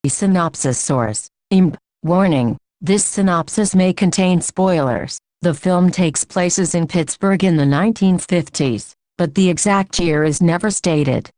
Synopsis source. Warning, this synopsis may contain spoilers. The film takes places in Pittsburgh in the 1950s, but the exact year is never stated.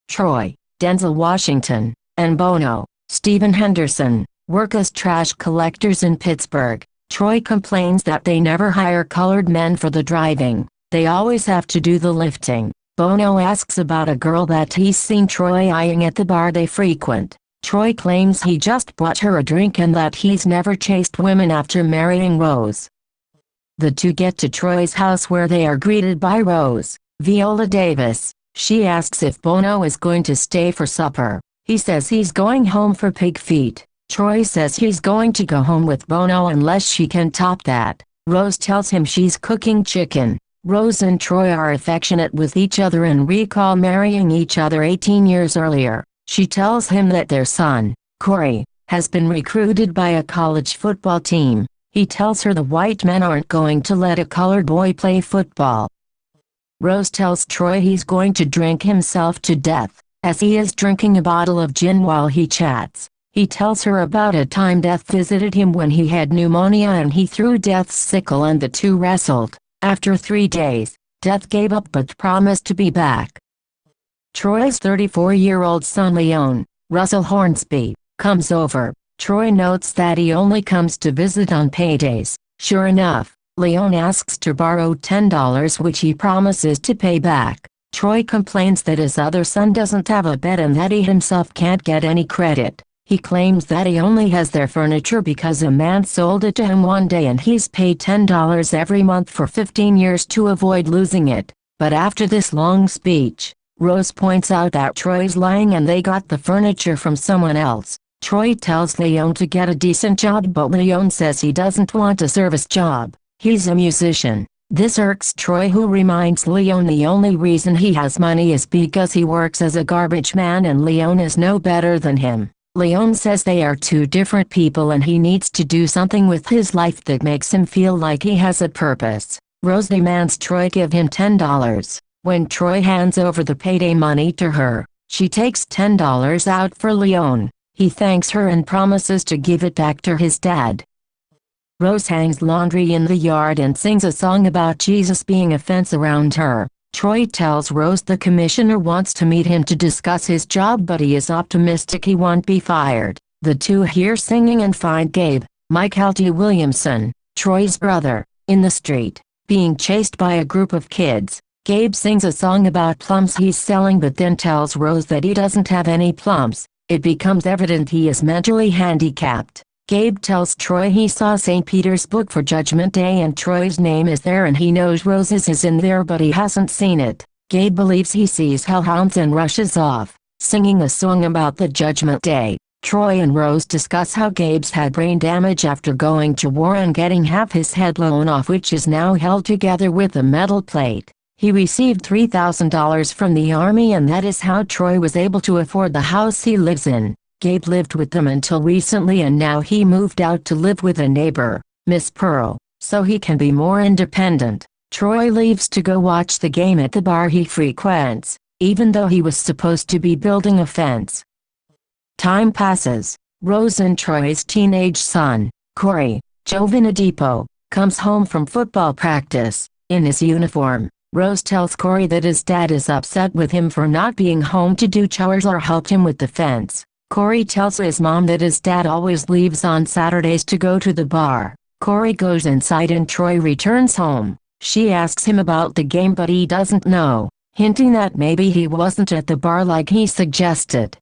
Troy, Denzel Washington, and Bono, Stephen Henderson, work as trash collectors in Pittsburgh. Troy complains that they never hire colored men for the driving. They always have to do the lifting. Bono asks about a girl that he's seen Troy eyeing at the bar they frequent. Troy claims he just bought her a drink and that he's never chased women after marrying Rose. The two get to Troy's house where they are greeted by Rose, Viola Davis. She asks if Bono is going to stay for supper. He says he's going home for pig feet. Troy says he's going to go home with Bono unless she can top that. Rose tells him she's cooking chicken. Rose and Troy are affectionate with each other and recall marrying each other 18 years earlier. She tells him that their son, Corey, has been recruited by a college football team. He tells her the white men aren't going to let a colored boy play football. Rose tells Troy he's going to drink himself to death, as he is drinking a bottle of gin while he chats. He tells her about a time Death visited him when he had pneumonia and he threw Death's sickle and the two wrestled. After 3 days, Death gave up but promised to be back. Troy's 34-year-old son Leon, Russell Hornsby, comes over. Troy notes that he only comes to visit on paydays. Sure enough, Leon asks to borrow $10 which he promises to pay back. Troy complains that his other son doesn't have a bed and that he himself can't get any credit. He claims that he only has their furniture because a man sold it to him one day and he's paid $10 every month for 15 years to avoid losing it. But after this long speech, Rose points out that Troy's lying and they got the furniture from someone else. Troy tells Leon to get a decent job but Leon says he doesn't want a service job. He's a musician. This irks Troy, who reminds Leon the only reason he has money is because he works as a garbage man and Leon is no better than him. Leon says they are two different people and he needs to do something with his life that makes him feel like he has a purpose. Rose demands Troy give him $10. When Troy hands over the payday money to her, she takes $10 out for Leon. He thanks her and promises to give it back to his dad. Rose hangs laundry in the yard and sings a song about Jesus being a fence around her. Troy tells Rose the commissioner wants to meet him to discuss his job but he is optimistic he won't be fired. The two hear singing and find Gabe, Michael T. Williamson, Troy's brother, in the street, being chased by a group of kids. Gabe sings a song about plums he's selling but then tells Rose that he doesn't have any plums. It becomes evident he is mentally handicapped. Gabe tells Troy he saw St. Peter's book for Judgment Day and Troy's name is there and he knows Rose's is in there but he hasn't seen it. Gabe believes he sees hellhounds and rushes off, singing a song about the Judgment Day. Troy and Rose discuss how Gabe's had brain damage after going to war and getting half his head blown off which is now held together with a metal plate. He received $3,000 from the army and that is how Troy was able to afford the house he lives in. Gabe lived with them until recently and now he moved out to live with a neighbor, Miss Pearl, so he can be more independent. Troy leaves to go watch the game at the bar he frequents, even though he was supposed to be building a fence. Time passes. Rose and Troy's teenage son, Corey, Jovinadipo, comes home from football practice, in his uniform. Rose tells Corey that his dad is upset with him for not being home to do chores or help him with the fence. Corey tells his mom that his dad always leaves on Saturdays to go to the bar. Corey goes inside and Troy returns home. She asks him about the game but he doesn't know, hinting that maybe he wasn't at the bar like he suggested.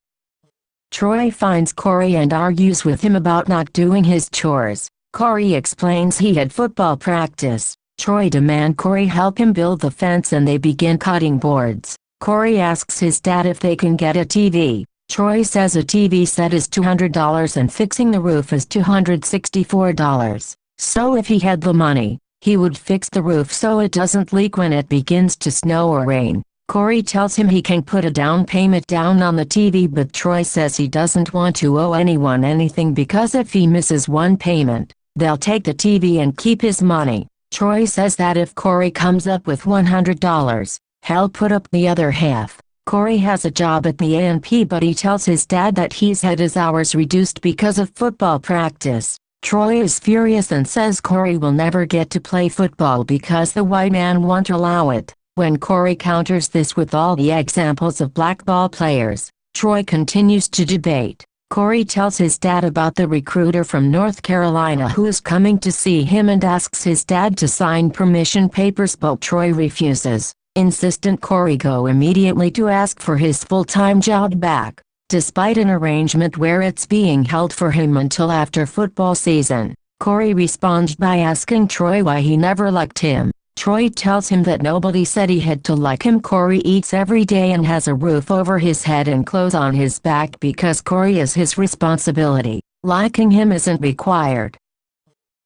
Troy finds Corey and argues with him about not doing his chores. Corey explains he had football practice. Troy demands Corey help him build the fence and they begin cutting boards. Corey asks his dad if they can get a TV. Troy says a TV set is $200 and fixing the roof is $264. So if he had the money, he would fix the roof so it doesn't leak when it begins to snow or rain. Corey tells him he can put a down payment down on the TV but Troy says he doesn't want to owe anyone anything because if he misses one payment, they'll take the TV and keep his money. Troy says that if Corey comes up with $100, he'll put up the other half. Corey has a job at the A&P, but he tells his dad that he's had his hours reduced because of football practice. Troy is furious and says Corey will never get to play football because the white man won't allow it. When Corey counters this with all the examples of black ball players, Troy continues to debate. Corey tells his dad about the recruiter from North Carolina who is coming to see him and asks his dad to sign permission papers, but Troy refuses. Insistent Corey goes immediately to ask for his full-time job back, despite an arrangement where it's being held for him until after football season. Corey responds by asking Troy why he never liked him. Troy tells him that nobody said he had to like him. Corey eats every day and has a roof over his head and clothes on his back because Corey is his responsibility. Liking him isn't required.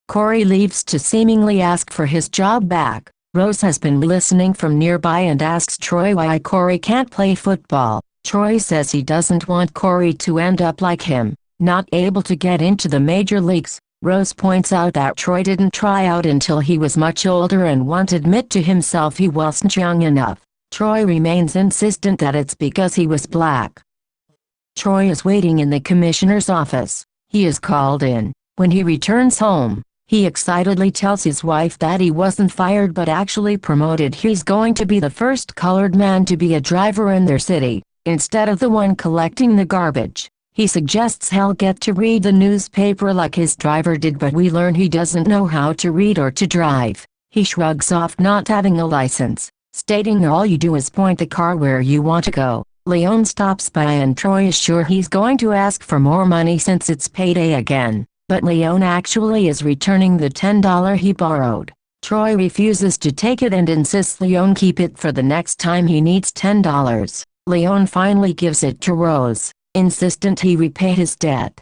Corey leaves to seemingly ask for his job back. Rose has been listening from nearby and asks Troy why Corey can't play football. Troy says he doesn't want Corey to end up like him, not able to get into the major leagues. Rose points out that Troy didn't try out until he was much older and won't admit to himself he wasn't young enough. Troy remains insistent that it's because he was black. Troy is waiting in the commissioner's office. He is called in. When he returns home, he excitedly tells his wife that he wasn't fired but actually promoted. He's going to be the first colored man to be a driver in their city, instead of the one collecting the garbage. He suggests he'll get to read the newspaper like his driver did, but we learn he doesn't know how to read or to drive. He shrugs off not having a license, stating all you do is point the car where you want to go. Leon stops by and Troy is sure he's going to ask for more money since it's payday again, but Leon actually is returning the $10 he borrowed. Troy refuses to take it and insists Leon keep it for the next time he needs $10. Leon finally gives it to Rose, insistent he repay his debt.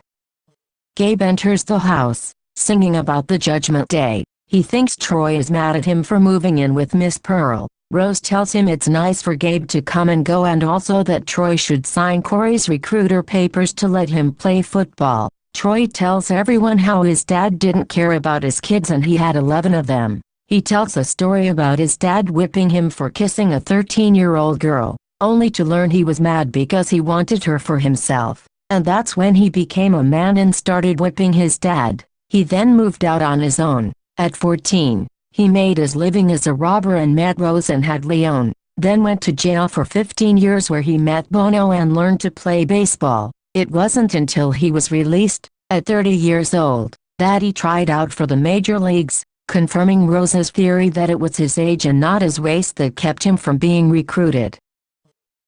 Gabe enters the house, singing about the Judgment Day. He thinks Troy is mad at him for moving in with Miss Pearl. Rose tells him it's nice for Gabe to come and go and also that Troy should sign Corey's recruiter papers to let him play football. Troy tells everyone how his dad didn't care about his kids and he had 11 of them. He tells a story about his dad whipping him for kissing a 13-year-old girl, only to learn he was mad because he wanted her for himself, and that's when he became a man and started whipping his dad. He then moved out on his own. At 14, he made his living as a robber and met Rose and had Leon, then went to jail for 15 years where he met Bono and learned to play baseball. It wasn't until he was released, at 30 years old, that he tried out for the major leagues, confirming Rose's theory that it was his age and not his race that kept him from being recruited.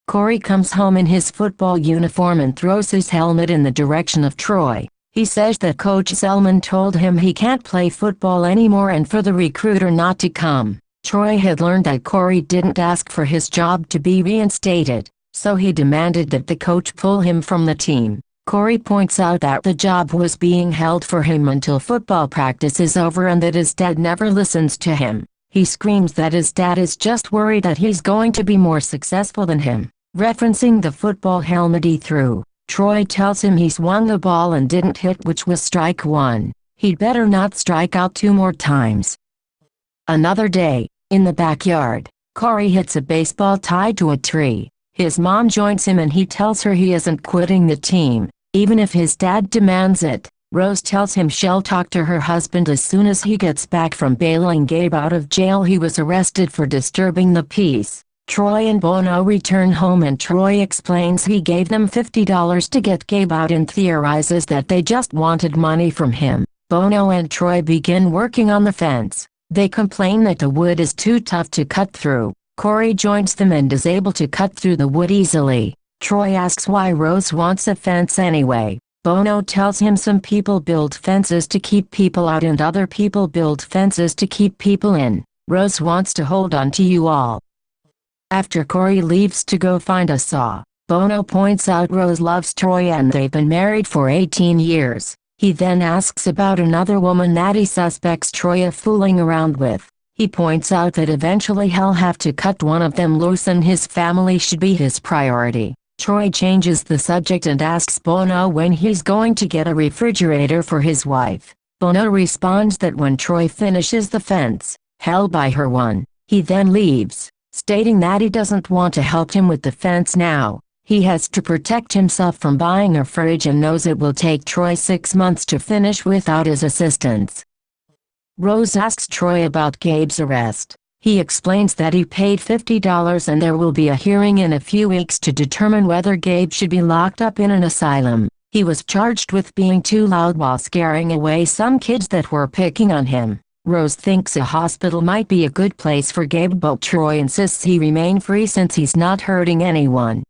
Corey comes home in his football uniform and throws his helmet in the direction of Troy. He says that Coach Zellman told him he can't play football anymore and for the recruiter not to come. Troy had learned that Corey didn't ask for his job to be reinstated, so he demanded that the coach pull him from the team. Corey points out that the job was being held for him until football practice is over and that his dad never listens to him. He screams that his dad is just worried that he's going to be more successful than him. Referencing the football helmet he threw, Troy tells him he swung the ball and didn't hit, which was strike one. He'd better not strike out 2 more times. Another day, in the backyard, Corey hits a baseball tied to a tree. His mom joins him and he tells her he isn't quitting the team, even if his dad demands it. Rose tells him she'll talk to her husband as soon as he gets back from bailing Gabe out of jail. He was arrested for disturbing the peace. Troy and Bono return home and Troy explains he gave them $50 to get Gabe out and theorizes that they just wanted money from him. Bono and Troy begin working on the fence. They complain that the wood is too tough to cut through. Corey joins them and is able to cut through the wood easily. Troy asks why Rose wants a fence anyway. Bono tells him some people build fences to keep people out and other people build fences to keep people in. Rose wants to hold on to you all. After Corey leaves to go find a saw, Bono points out Rose loves Troy and they've been married for 18 years. He then asks about another woman that he suspects Troy of fooling around with. He points out that eventually he'll have to cut one of them loose and his family should be his priority. Troy changes the subject and asks Bono when he's going to get a refrigerator for his wife. Bono responds that when Troy finishes the fence, he'll buy her one. He then leaves. stating that he doesn't want to help him with the fence now. He has to protect himself from buying a fridge and knows it will take Troy 6 months to finish without his assistance. Rose asks Troy about Gabe's arrest. He explains that he paid $50 and there will be a hearing in a few weeks to determine whether Gabe should be locked up in an asylum. He was charged with being too loud while scaring away some kids that were picking on him. Rose thinks a hospital might be a good place for Gabe, but Troy insists he remain free since he's not hurting anyone.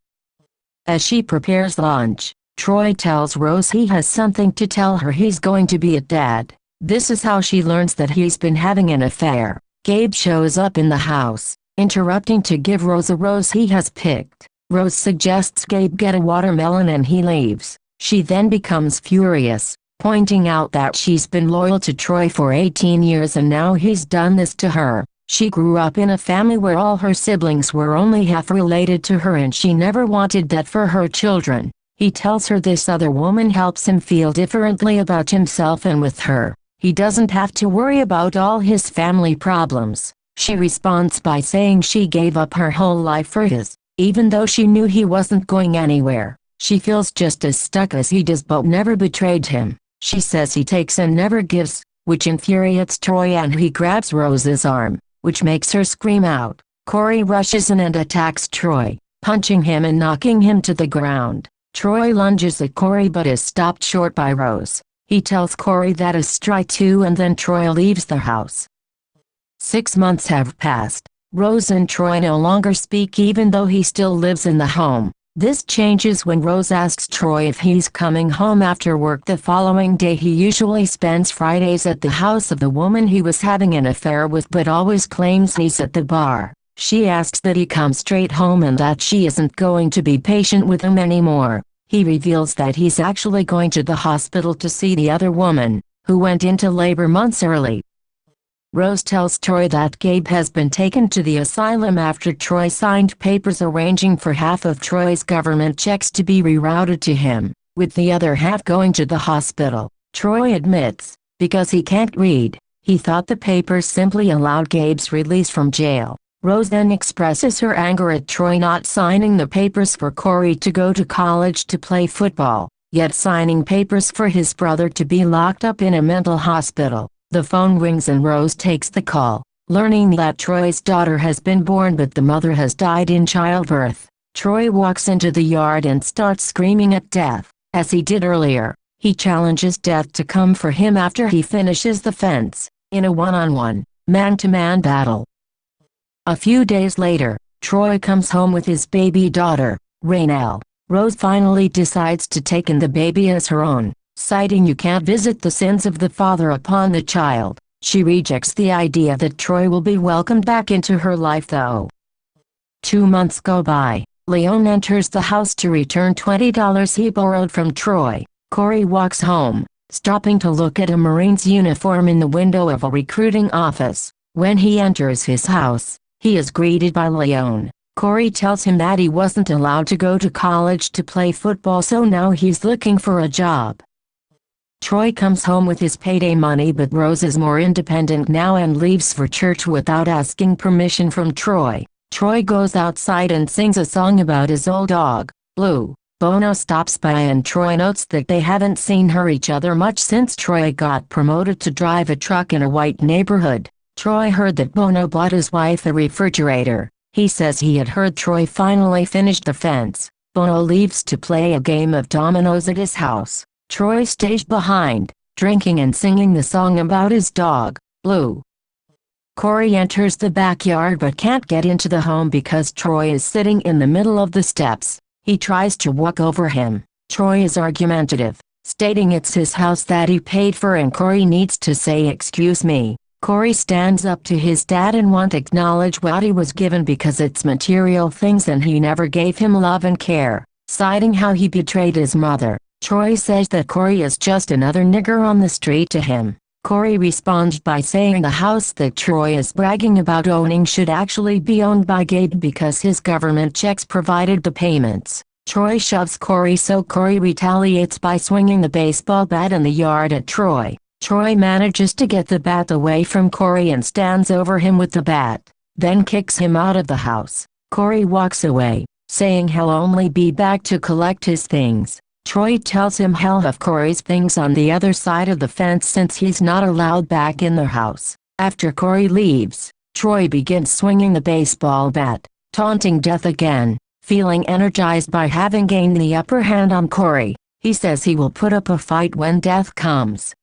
As she prepares lunch, Troy tells Rose he has something to tell her. He's going to be a dad. This is how she learns that he's been having an affair. Gabe shows up in the house, interrupting to give Rose a rose he has picked. Rose suggests Gabe get a watermelon and he leaves. She then becomes furious, pointing out that she's been loyal to Troy for 18 years and now he's done this to her. She grew up in a family where all her siblings were only half related to her and she never wanted that for her children. He tells her this other woman helps him feel differently about himself, and with her, he doesn't have to worry about all his family problems. She responds by saying she gave up her whole life for his, even though she knew he wasn't going anywhere. She feels just as stuck as he does but never betrayed him. She says he takes and never gives, which infuriates Troy, and he grabs Rose's arm, which makes her scream out. Corey rushes in and attacks Troy, punching him and knocking him to the ground. Troy lunges at Corey but is stopped short by Rose. He tells Corey that is strike two and then Troy leaves the house. 6 months have passed. Rose and Troy no longer speak even though he still lives in the home. This changes when Rose asks Troy if he's coming home after work the following day. He usually spends Fridays at the house of the woman he was having an affair with but always claims he's at the bar. She asks that he come straight home and that she isn't going to be patient with him anymore. He reveals that he's actually going to the hospital to see the other woman, who went into labor months early. Rose tells Troy that Gabe has been taken to the asylum after Troy signed papers arranging for half of Troy's government checks to be rerouted to him, with the other half going to the hospital. Troy admits, because he can't read, he thought the papers simply allowed Gabe's release from jail. Rose then expresses her anger at Troy not signing the papers for Corey to go to college to play football, yet signing papers for his brother to be locked up in a mental hospital. The phone rings and Rose takes the call, learning that Troy's daughter has been born but the mother has died in childbirth. Troy walks into the yard and starts screaming at Death. As he did earlier, he challenges Death to come for him after he finishes the fence, in a one-on-one, man-to-man battle. A few days later, Troy comes home with his baby daughter, Raynell. Rose finally decides to take in the baby as her own, citing you can't visit the sins of the father upon the child. She rejects the idea that Troy will be welcomed back into her life though. 2 months go by. Leon enters the house to return $20 he borrowed from Troy. Corey walks home, stopping to look at a Marine's uniform in the window of a recruiting office. When he enters his house, he is greeted by Leon. Corey tells him that he wasn't allowed to go to college to play football, so now he's looking for a job. Troy comes home with his payday money, but Rose is more independent now and leaves for church without asking permission from Troy. Troy goes outside and sings a song about his old dog, Blue. Bono stops by and Troy notes that they haven't seen each other much since Troy got promoted to drive a truck in a white neighborhood. Troy heard that Bono bought his wife a refrigerator. He says he had heard Troy finally finished the fence. Bono leaves to play a game of dominoes at his house. Troy stays behind, drinking and singing the song about his dog, Blue. Corey enters the backyard but can't get into the home because Troy is sitting in the middle of the steps. He tries to walk over him. Troy is argumentative, stating it's his house that he paid for and Corey needs to say excuse me. Corey stands up to his dad and won't acknowledge what he was given because it's material things and he never gave him love and care, citing how he betrayed his mother. Troy says that Corey is just another nigger on the street to him. Corey responds by saying the house that Troy is bragging about owning should actually be owned by Gabe because his government checks provided the payments. Troy shoves Corey, so Corey retaliates by swinging the baseball bat in the yard at Troy. Troy manages to get the bat away from Corey and stands over him with the bat. then kicks him out of the house. Corey walks away, saying he'll only be back to collect his things. Troy tells him he'll have Corey's things on the other side of the fence since he's not allowed back in their house. After Corey leaves, Troy begins swinging the baseball bat, taunting death again. Feeling energized by having gained the upper hand on Corey, he says he will put up a fight when death comes.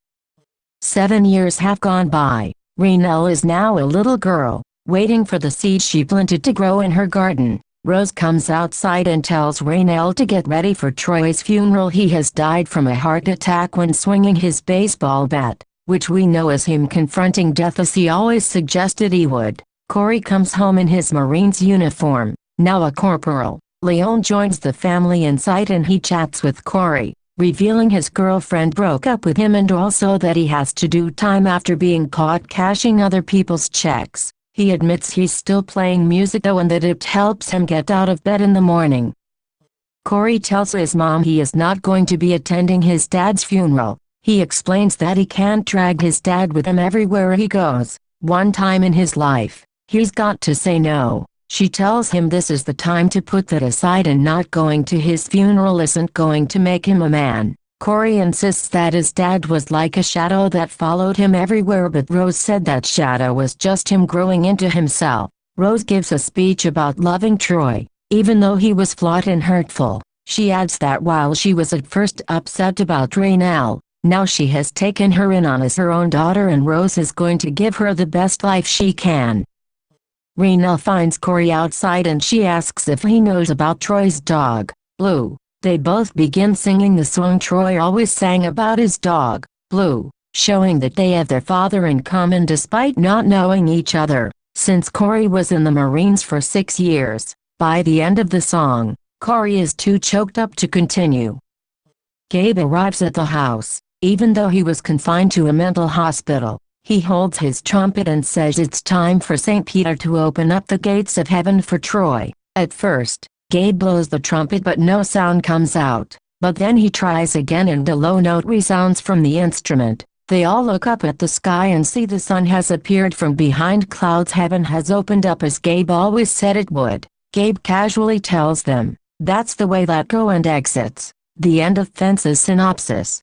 7 years have gone by. Raynell is now a little girl, waiting for the seed she planted to grow in her garden. Rose comes outside and tells Raynell to get ready for Troy's funeral. He has died from a heart attack when swinging his baseball bat, which we know is him confronting death as he always suggested he would. Corey comes home in his Marine's uniform, now a corporal. Leon joins the family inside and he chats with Corey, revealing his girlfriend broke up with him and also that he has to do time after being caught cashing other people's checks. He admits he's still playing music though and that it helps him get out of bed in the morning. Corey tells his mom he is not going to be attending his dad's funeral. He explains that he can't drag his dad with him everywhere he goes. One time in his life, he's got to say no. She tells him this is the time to put that aside and not going to his funeral isn't going to make him a man. Corey insists that his dad was like a shadow that followed him everywhere, but Rose said that shadow was just him growing into himself. Rose gives a speech about loving Troy, even though he was flawed and hurtful. She adds that while she was at first upset about Raynell, now she has taken her in on as her own daughter and Rose is going to give her the best life she can. Raynell finds Corey outside and she asks if he knows about Troy's dog, Blue. They both begin singing the song Troy always sang about his dog, Blue, showing that they have their father in common despite not knowing each other, since Corey was in the Marines for 6 years. By the end of the song, Corey is too choked up to continue. Gabe arrives at the house, even though he was confined to a mental hospital. He holds his trumpet and says it's time for St. Peter to open up the gates of heaven for Troy. At first, Gabe blows the trumpet but no sound comes out, but then he tries again and a low note resounds from the instrument. They all look up at the sky and see the sun has appeared from behind clouds. Heaven has opened up as Gabe always said it would. Gabe casually tells them, "That's the way that go," and exits. The end of Fence's synopsis.